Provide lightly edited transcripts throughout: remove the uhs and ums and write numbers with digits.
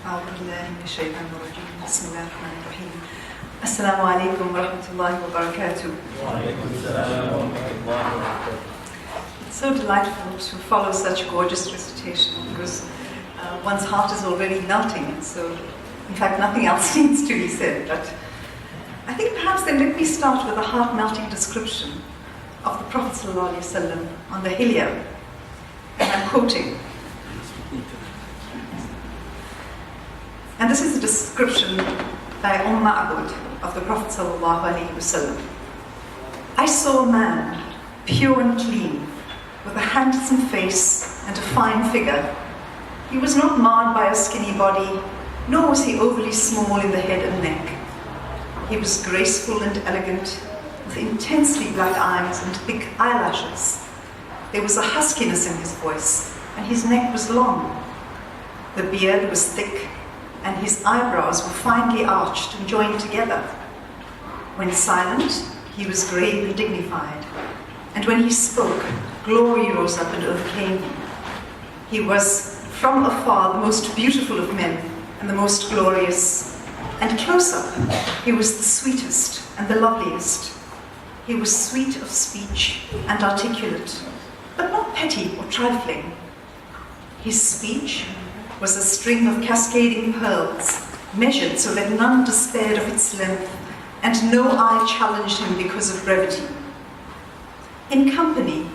أعوذ بالله من الشيطان الرجيم بسم الله الرحمن الرحيم السلام عليكم ورحمة الله وبركاته. It's so delightful to follow such gorgeous recitation because one's heart is already melting, so in fact nothing else needs to be said. But I think perhaps then let me start with a heart-melting description of the Prophet ﷺ on the Hilya. And I'm quoting. And this is a description by Ma'bud of the Prophet ﷺ. I saw a man, pure and clean, with a handsome face and a fine figure. He was not marred by a skinny body, nor was he overly small in the head and neck. He was graceful and elegant, with intensely black eyes and thick eyelashes. There was a huskiness in his voice, and his neck was long. The beard was thick, and his eyebrows were finely arched and joined together. When silent, he was grave and dignified, and when he spoke, glory rose up and overcame him. He was, from afar, the most beautiful of men and the most glorious, and close up, he was the sweetest and the loveliest. He was sweet of speech and articulate, but not petty or trifling. His speech was a string of cascading pearls, measured so that none despaired of its length, and no eye challenged him because of brevity. In company,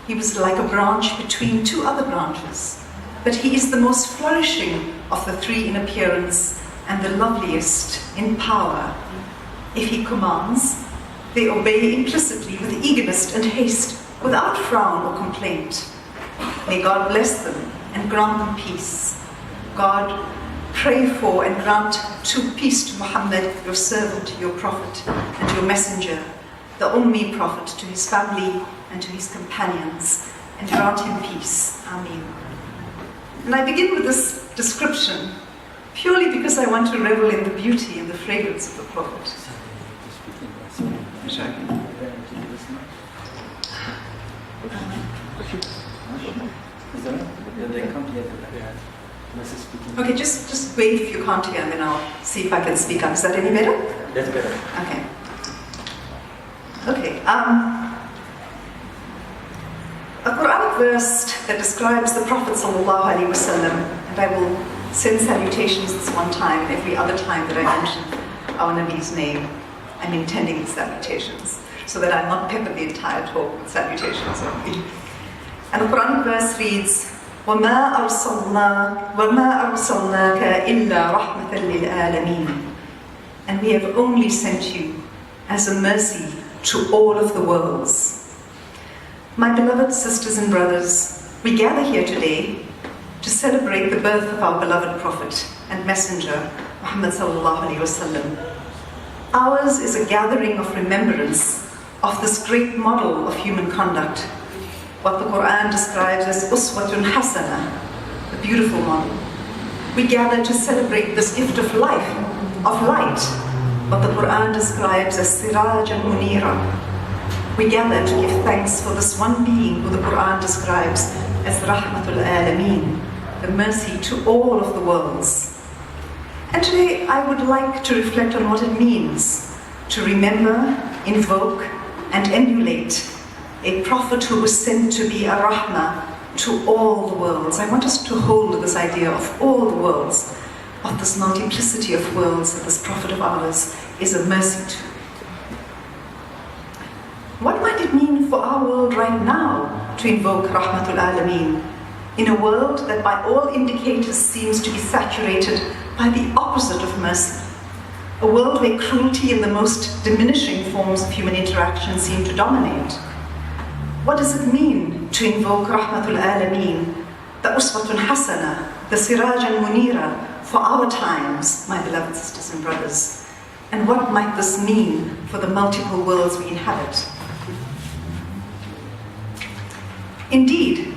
he was like a branch between two other branches, but he is the most flourishing of the three in appearance and the loveliest in power. If he commands, they obey implicitly with eagerness and haste, without frown or complaint. May God bless them and grant them peace. God, pray for and grant peace to Muhammad, your servant, your prophet, and your messenger, the Ummi prophet, to his family and to his companions, and grant him peace. Ameen. And I begin with this description purely because I want to revel in the beauty and the fragrance of the prophet. Okay, just wait if you can't hear, and then I'll see if I can speak up. Is that any better? That's better. Okay. Okay. A Quranic verse that describes the Prophet ﷺ, and I will send salutations this one time, and every other time that I mention our Nabi's name, I'm intending the salutations, so that I'm not peppered the entire talk with salutations only. And the Quranic verse reads, وَمَا أَرْسَلْنَاكَ إِلَّا رَحْمَةً لِلْعَالَمِينَ. And we have only sent you as a mercy to all of the worlds. My beloved sisters and brothers, we gather here today to celebrate the birth of our beloved Prophet and Messenger, Muhammad sallallahu alaihi wasallam. Ours is a gathering of remembrance of this great model of human conduct, what the Quran describes as uswatun hasana, the beautiful model. We gather to celebrate this gift of life, of light, what the Quran describes as sirajan munira. We gather to give thanks for this one being who the Quran describes as rahmatul alameen, the mercy to all of the worlds. And today I would like to reflect on what it means to remember, invoke, and emulate a prophet who was sent to be a rahmah to all the worlds. I want us to hold this idea of all the worlds, of this multiplicity of worlds that this prophet of ours is a mercy to. What might it mean for our world right now to invoke rahmatul alameen in a world that by all indicators seems to be saturated by the opposite of mercy? A world where cruelty and the most diminishing forms of human interaction seem to dominate. What does it mean to invoke rahmatul alameen, the uswatun hasana, the sirajan munira for our times, my beloved sisters and brothers? And what might this mean for the multiple worlds we inhabit? Indeed,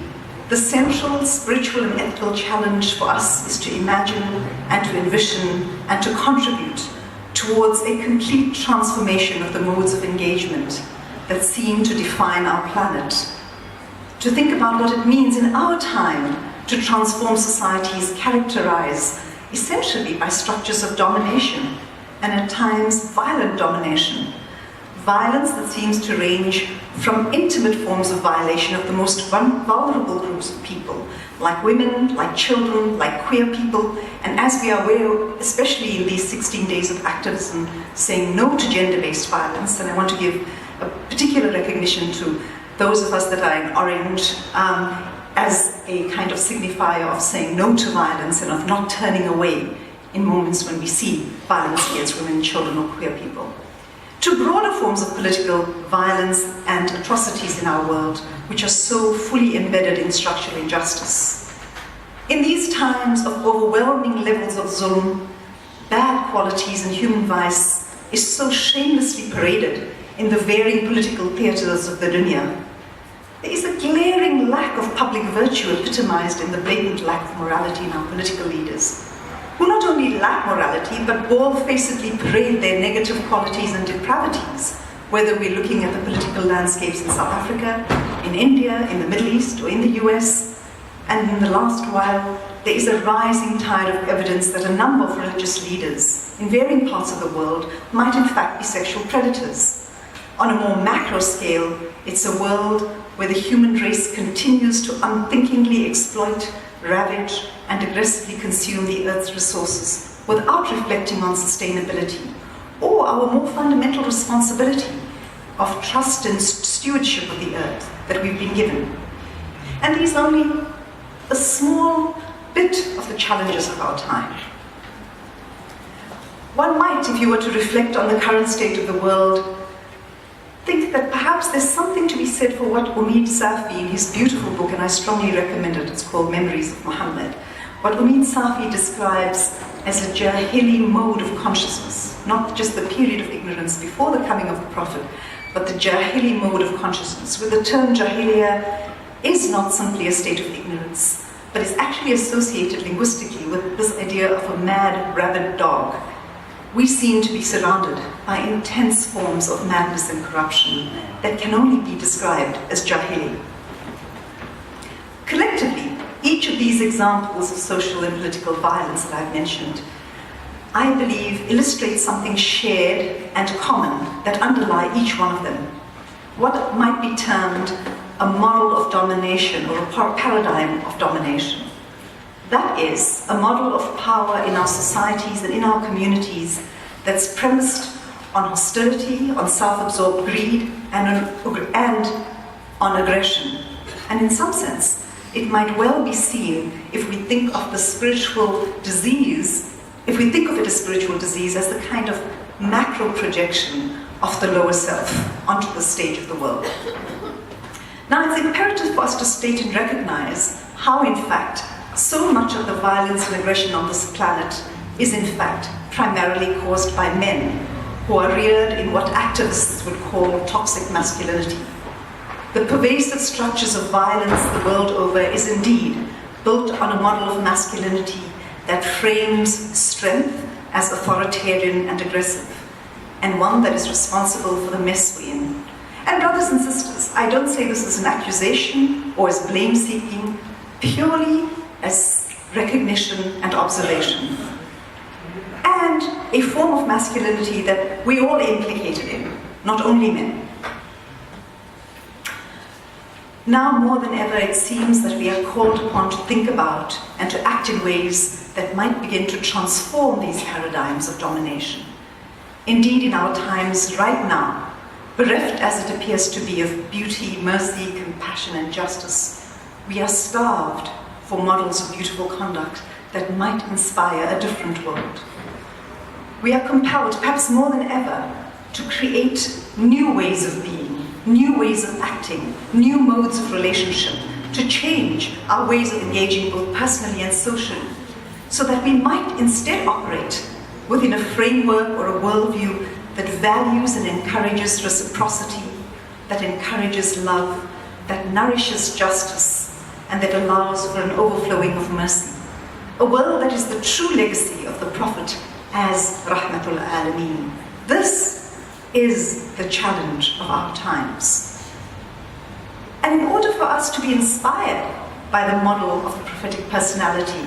the central spiritual and ethical challenge for us is to imagine and to envision and to contribute towards a complete transformation of the modes of engagement that seem to define our planet. To think about what it means in our time to transform societies characterized essentially by structures of domination, and at times violent domination. Violence that seems to range from intimate forms of violation of the most vulnerable groups of people, like women, like children, like queer people, and as we are aware, especially in these 16 days of activism, saying no to gender-based violence, and I want to give a particular recognition to those of us that are in orange as a kind of signifier of saying no to violence and of not turning away in moments when we see violence against women, children, or queer people. To broader forms of political violence and atrocities in our world, which are so fully embedded in structural injustice. In these times of overwhelming levels of zulm, bad qualities and human vice is so shamelessly paraded in the varying political theatres of the dunya. There is a glaring lack of public virtue epitomized in the blatant lack of morality in our political leaders, who not only lack morality, but bald-facedly parade their negative qualities and depravities, whether we're looking at the political landscapes in South Africa, in India, in the Middle East, or in the US. And in the last while, there is a rising tide of evidence that a number of religious leaders in varying parts of the world might in fact be sexual predators. On a more macro scale, it's a world where the human race continues to unthinkingly exploit, ravage, and aggressively consume the Earth's resources without reflecting on sustainability or our more fundamental responsibility of trust and stewardship of the Earth that we've been given. And these are only a small bit of the challenges of our time. One might, if you were to reflect on the current state of the world, think that perhaps there's something to be said for what Omid Safi, in his beautiful book, and I strongly recommend it, it's called Memories of Muhammad, what Omid Safi describes as a Jahili mode of consciousness, not just the period of ignorance before the coming of the Prophet, but the Jahili mode of consciousness, where the term Jahiliya is not simply a state of ignorance, but is actually associated linguistically with this idea of a mad, rabid dog. We seem to be surrounded by intense forms of madness and corruption that can only be described as Jahili. Collectively, each of these examples of social and political violence that I've mentioned, I believe, illustrates something shared and common that underlie each one of them. What might be termed a model of domination or a paradigm of domination. That is, a model of power in our societies and in our communities that's premised on hostility, on self-absorbed greed, and on aggression. And in some sense, it might well be seen, if we think of the spiritual disease, if we think of it as spiritual disease as the kind of macro projection of the lower self onto the stage of the world. Now, it's imperative for us to state and recognize how, in fact, so much of the violence and aggression on this planet is, in fact, primarily caused by men who are reared in what activists would call toxic masculinity. The pervasive structures of violence the world over is indeed built on a model of masculinity that frames strength as authoritarian and aggressive, and one that is responsible for the mess we're in. And brothers and sisters, I don't say this as an accusation or as blame-seeking, purely as recognition and observation. And a form of masculinity that we all implicated in, not only men. Now more than ever, it seems that we are called upon to think about and to act in ways that might begin to transform these paradigms of domination. Indeed, in our times right now, bereft as it appears to be of beauty, mercy, compassion, and justice, we are starved for models of beautiful conduct that might inspire a different world. We are compelled, perhaps more than ever, to create new ways of being, new ways of acting, new modes of relationship, to change our ways of engaging both personally and socially, so that we might instead operate within a framework or a worldview that values and encourages reciprocity, that encourages love, that nourishes justice, and that allows for an overflowing of mercy. A world that is the true legacy of the Prophet as Rahmatul Alameen. This is the challenge of our times. And in order for us to be inspired by the model of the prophetic personality,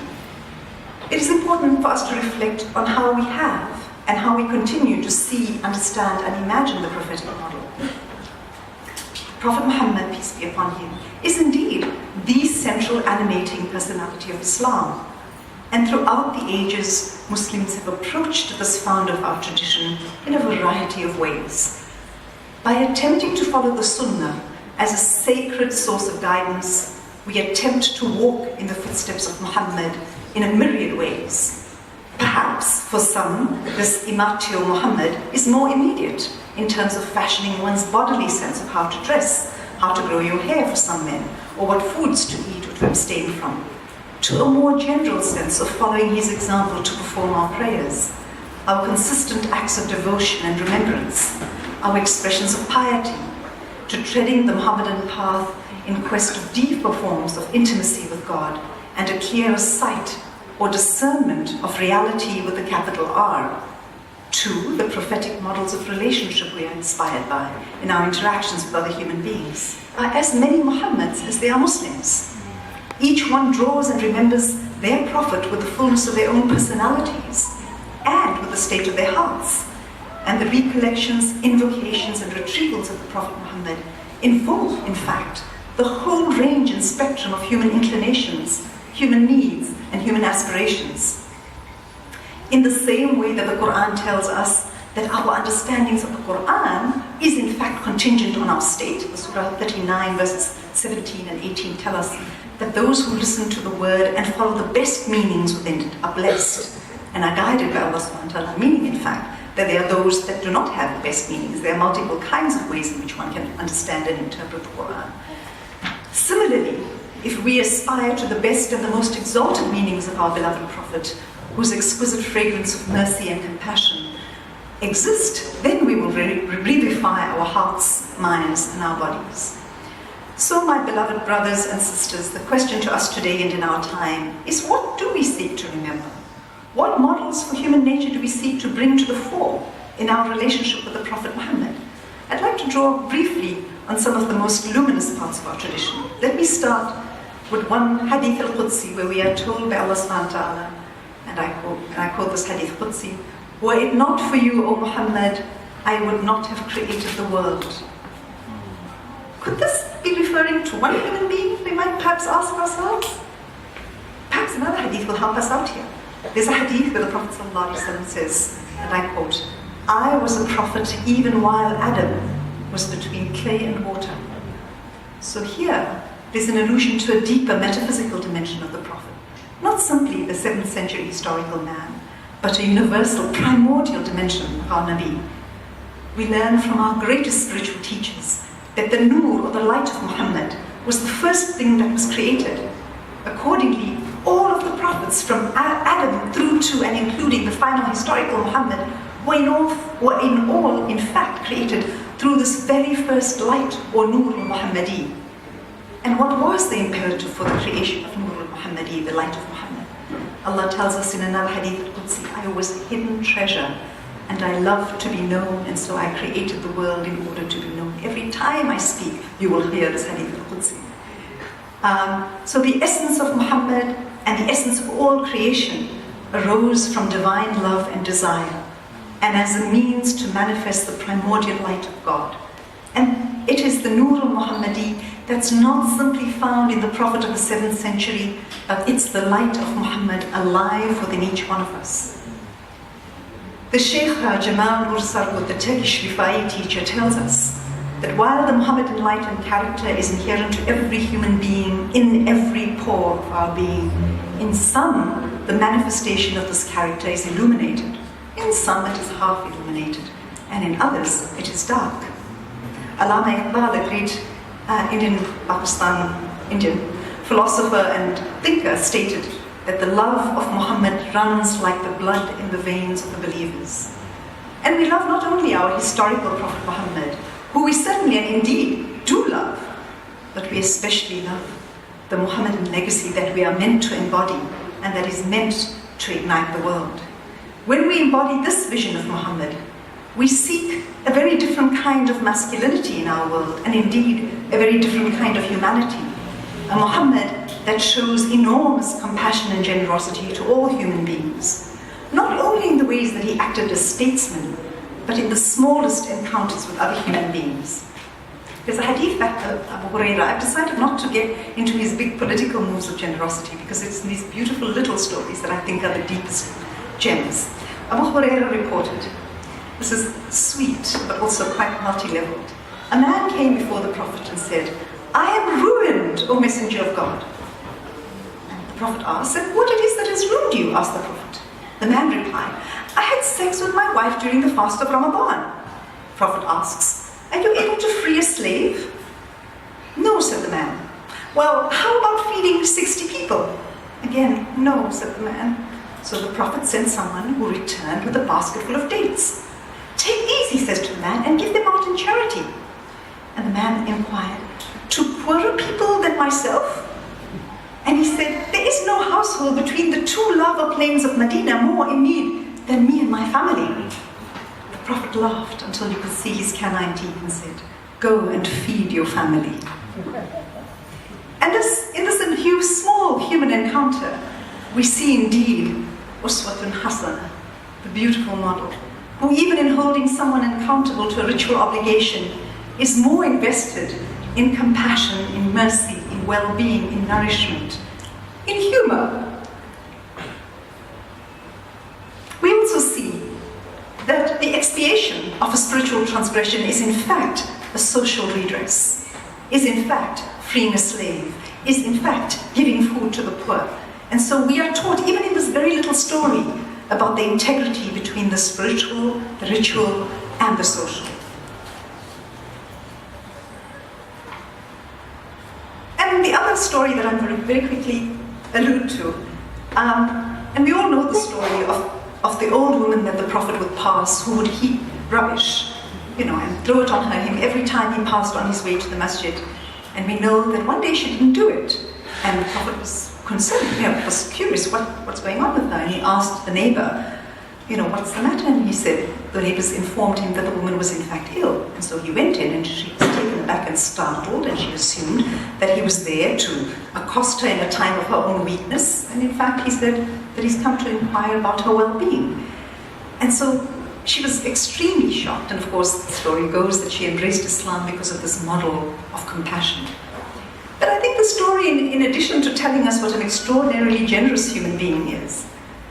it is important for us to reflect on how we have and how we continue to see, understand, and imagine the prophetic model. Prophet Muhammad, peace be upon him, is indeed the central animating personality of Islam. And throughout the ages, Muslims have approached this founder of our tradition in a variety of ways. By attempting to follow the Sunnah as a sacred source of guidance, we attempt to walk in the footsteps of Muhammad in a myriad ways. Perhaps, for some, this imitatio Muhammad is more immediate in terms of fashioning one's bodily sense of how to dress, how to grow your hair for some men, or what foods to eat or to abstain from, to a more general sense of following his example to perform our prayers, our consistent acts of devotion and remembrance, our expressions of piety, to treading the Muhammadan path in quest of deeper forms of intimacy with God and a clearer sight or discernment of reality with a capital R, to the prophetic models of relationship we are inspired by in our interactions with other human beings. As many Muhammads as there are Muslims, each one draws and remembers their prophet with the fullness of their own personalities and with the state of their hearts. And the recollections, invocations, and retrievals of the Prophet Muhammad involve, in fact, the whole range and spectrum of human inclinations, human needs, and human aspirations. In the same way that the Quran tells us that our understandings of the Quran is in fact contingent on our state. The Surah 39 verses 17 and 18 tell us that those who listen to the word and follow the best meanings within it are blessed and are guided by Allah subhanahu wa ta'ala, meaning in fact that there are those that do not have the best meanings. There are multiple kinds of ways in which one can understand and interpret the Quran. Similarly, if we aspire to the best and the most exalted meanings of our beloved Prophet, whose exquisite fragrance of mercy and compassion exist, then we will revivify our hearts, minds, and our bodies. So, my beloved brothers and sisters, the question to us today and in our time is, what do we seek to remember? What models for human nature do we seek to bring to the fore in our relationship with the Prophet Muhammad? I'd like to draw briefly on some of the most luminous parts of our tradition. Let me start with one hadith al-Qudsi, where we are told by Allah subhanahu wa ta'ala, and I quote this hadith Qudsi, "Were it not for you, O Muhammad, I would not have created the world." Could this be referring to one human being? We might perhaps ask ourselves. Perhaps another hadith will help us out here. There's a hadith where the Prophet ﷺ says, and I quote, "I was a prophet even while Adam was between clay and water." So here, there's an allusion to a deeper metaphysical dimension of the Prophet. Not simply the 7th century historical man, but a universal, primordial dimension of our Nabi. We learn from our greatest spiritual teachers that the nur, or the light of Muhammad, was the first thing that was created. Accordingly, all of the prophets from Adam through to and including the final historical Muhammad were in all, in fact, created through this very first light, or nur al-Muhammadi. And what was the imperative for the creation of nur al-Muhammadi, the light of Muhammad? Allah tells us in another hadith al-Qudsi, "I was a hidden treasure, and I love to be known, and so I created the world in order to be known." Every time I speak, you will hear this hadith al-Qudsi. So the essence of Muhammad and the essence of all creation arose from divine love and desire, and as a means to manifest the primordial light of God. And it is the Nur al-Muhammadi that's not simply found in the Prophet of the 7th century, but it's the light of Muhammad alive within each one of us. The Shaykh Mawlud, the Turkish Rifai teacher, tells us that while the Muhammadan light and character is inherent to every human being, in every pore of our being, in some, the manifestation of this character is illuminated. In some, it is half illuminated, and in others, it is dark. Allama Iqbal, a great Indian philosopher and thinker, stated that the love of Muhammad runs like the blood in the veins of the believers. And we love not only our historical Prophet Muhammad, who we certainly and indeed do love, but we especially love the Muhammadan legacy that we are meant to embody and that is meant to ignite the world. When we embody this vision of Muhammad, we seek a very different kind of masculinity in our world, and indeed a very different kind of humanity. A Muhammad that shows enormous compassion and generosity to all human beings, not only in the ways that he acted as statesman, but in the smallest encounters with other human beings. There's a hadith by Abu Hurairah. I've decided not to get into his big political moves of generosity because it's these beautiful little stories that I think are the deepest gems. Abu Hurairah reported, this is sweet but also quite multi-leveled. A man came before the Prophet and said, "I am ruined, O Messenger of God." And the Prophet asked, "And what it is that has ruined you?" asked the Prophet. The man replied, "I had sex with my wife during the fast of Ramadan." The Prophet asks, "Are you able to free a slave?" "No," said the man. "Well, how about feeding 60 people?" Again, "No," said the man. So the Prophet sent someone who returned with a basket full of dates. "Take these," he says to the man, "and give them out in charity." And the man inquired, "To poorer people than myself?" And he said, "There is no household between the two lava plains of Medina more in need than me and my family." The Prophet laughed until you could see his canine teeth and said, "Go and feed your family." And in this small human encounter, we see indeed Uswatun Hasana, the beautiful model, who even in holding someone accountable to a ritual obligation is more invested in compassion, in mercy, in well-being, in nourishment, in humor. We also see that the expiation of a spiritual transgression is in fact a social redress, is in fact freeing a slave, is in fact giving food to the poor. And so we are taught, even in this very little story, about the integrity between the spiritual, the ritual, and the social. And the other story that I'm going to very quickly allude to, and we all know the story of the old woman that the Prophet would pass, who would heap rubbish, and throw it on him every time he passed on his way to the masjid. And we know that one day she didn't do it, and the Prophet was concerned, was curious what's going on with her, and he asked the neighbor, what's the matter? And he said, the neighbors informed him that the woman was in fact ill. And so he went in, and she was taken aback and startled, and she assumed that he was there to accost her in a time of her own weakness. And in fact, he said that he's come to inquire about her well-being. And so she was extremely shocked, and of course the story goes that she embraced Islam because of this model of compassion. But I think the story, in addition to telling us what an extraordinarily generous human being is,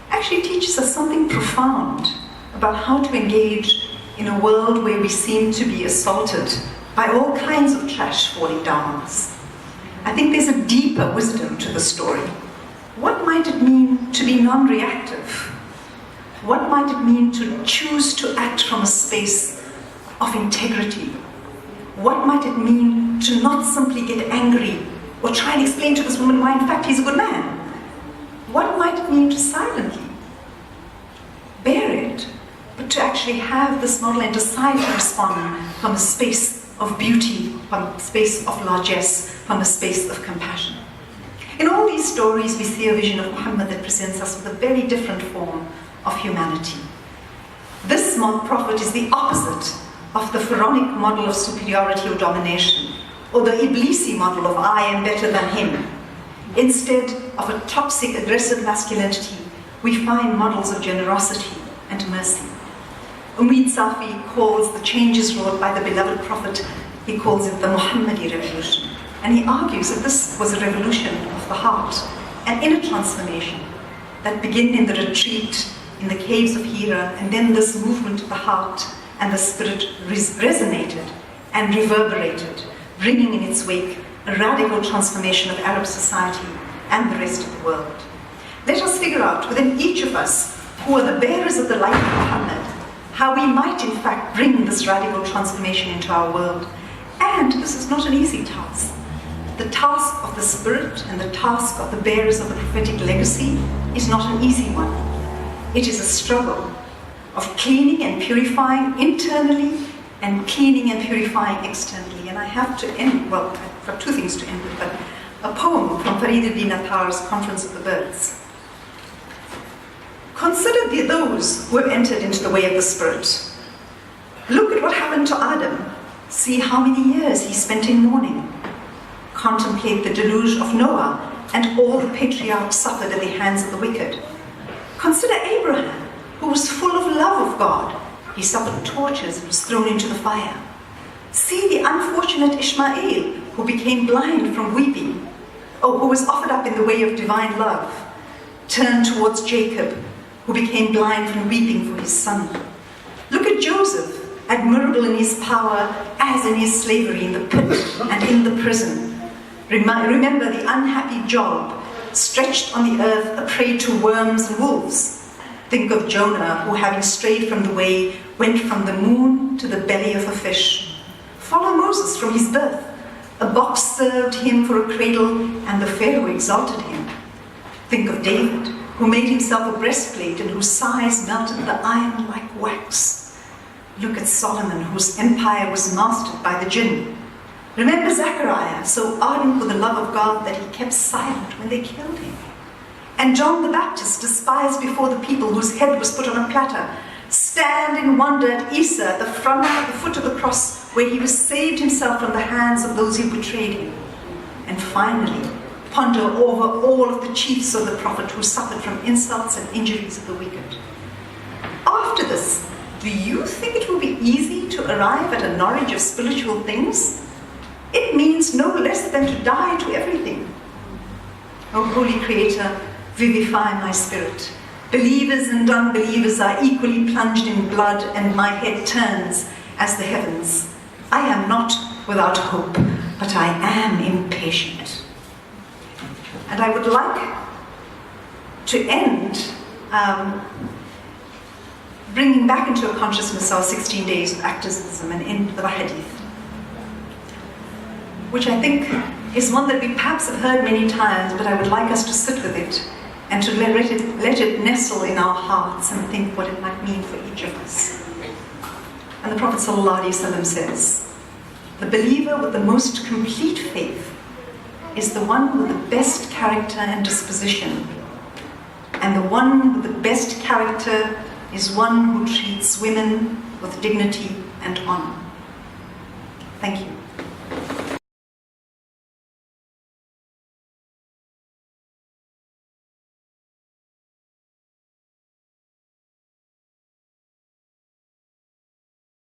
actually teaches us something profound about how to engage in a world where we seem to be assaulted by all kinds of trash falling down on us. I think there's a deeper wisdom to the story. What might it mean to be non-reactive? What might it mean to choose to act from a space of integrity? What might it mean to not simply get angry or try and explain to this woman why in fact he's a good man? What might it mean to silently bear it, but to actually have this model and decide to respond from a space of beauty, from a space of largesse, from a space of compassion? In all these stories, we see a vision of Muhammad that presents us with a very different form of humanity. This prophet is the opposite of the pharaonic model of superiority or domination, or the Iblisi model of I am better than him. Instead of a toxic, aggressive masculinity, we find models of generosity and mercy. Umid Safi calls the changes wrought by the beloved prophet, he calls it the Muhammadi revolution. And he argues that this was a revolution of the heart, an inner transformation that began in the retreat, in the caves of Hira, and then this movement of the heart and the spirit resonated and reverberated, bringing in its wake a radical transformation of Arab society and the rest of the world. Let us figure out within each of us, who are the bearers of the light of Muhammad, how we might in fact bring this radical transformation into our world. And this is not an easy task. The task of the spirit and the task of the bearers of the prophetic legacy is not an easy one. It is a struggle of cleaning and purifying internally and cleaning and purifying externally. And I have to end, well, I've got two things to end with, but a poem from Farid ibn Attar's Conference of the Birds. Consider those who have entered into the way of the Spirit. Look at what happened to Adam. See how many years he spent in mourning. Contemplate the deluge of Noah and all the patriarchs suffered at the hands of the wicked. Consider Abraham, who was full of love of God. He suffered tortures and was thrown into the fire. See the unfortunate Ishmael, who became blind from weeping, who was offered up in the way of divine love. Turn towards Jacob, who became blind from weeping for his son. Look at Joseph, admirable in his power as in his slavery in the pit and in the prison. Remember the unhappy Job, stretched on the earth, a prey to worms and wolves. Think of Jonah, who having strayed from the way, went from the moon to the belly of a fish. Follow Moses from his birth. A box served him for a cradle, and the Pharaoh exalted him. Think of David, who made himself a breastplate and whose size melted the iron like wax. Look at Solomon, whose empire was mastered by the jinn. Remember Zechariah, so ardent with the love of God that he kept silent when they killed him. And John the Baptist, despised before the people, whose head was put on a platter. Stand in wonder at Isa, at the foot of the cross, where he was saved himself from the hands of those who betrayed him. And finally, ponder over all of the chiefs of the prophet who suffered from insults and injuries of the wicked. After this, do you think it will be easy to arrive at a knowledge of spiritual things? It means no less than to die to everything. O Holy Creator, vivify my spirit. Believers and unbelievers are equally plunged in blood, and my head turns as the heavens. I am not without hope, but I am impatient. And I would like to end bringing back into a consciousness our 16 days of activism and end with a hadith, which I think is one that we perhaps have heard many times, but I would like us to sit with it and to let it nestle in our hearts and think what it might mean for each of us. And the Prophet ﷺ says, the believer with the most complete faith is the one with the best character and disposition. And the one with the best character is one who treats women with dignity and honor. Thank you.